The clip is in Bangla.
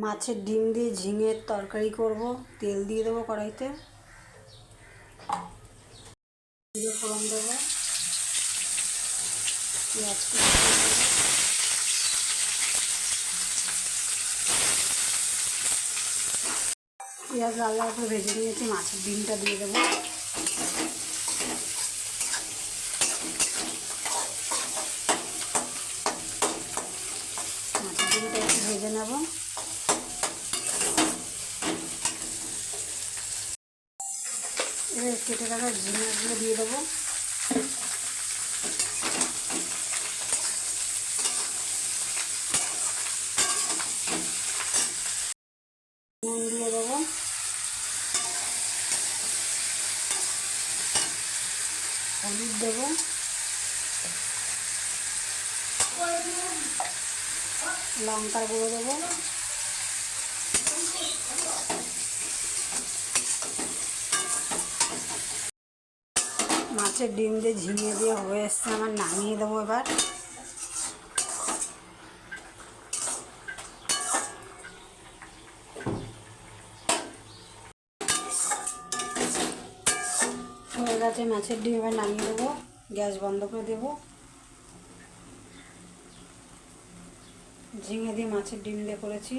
মাছের ডিম দিয়ে ঝিঙের তরকারি করব। তেল দিয়ে দেবো কড়াইতে, দিয়ে ফোড়ন দেবো, পেঁয়াজ কুচি দেবো, পেঁয়াজ লাল লাল করে ভেজে নিয়েছি। মাছের ডিমটা দিয়ে দেবো, মাছের ডিমটা একটু ভেজে নেব। এবার কেটে রাখা ঝিঙেগুলো দিয়ে দেবো, নুন দিয়ে দেবো, হলুদ দেবো, লঙ্কার গুঁড়ো দেবো, মাছের ডিম দিয়ে ঝিঙে দিয়ে হয়ে এসছে আমার, নামিয়ে দেবো এবার। হয়ে গেছে মাছের ডিম, এবার নামিয়ে দেবো, গ্যাস বন্ধ করে দেবো। ঝিঙে দিয়ে মাছের ডিম দিয়ে করেছি।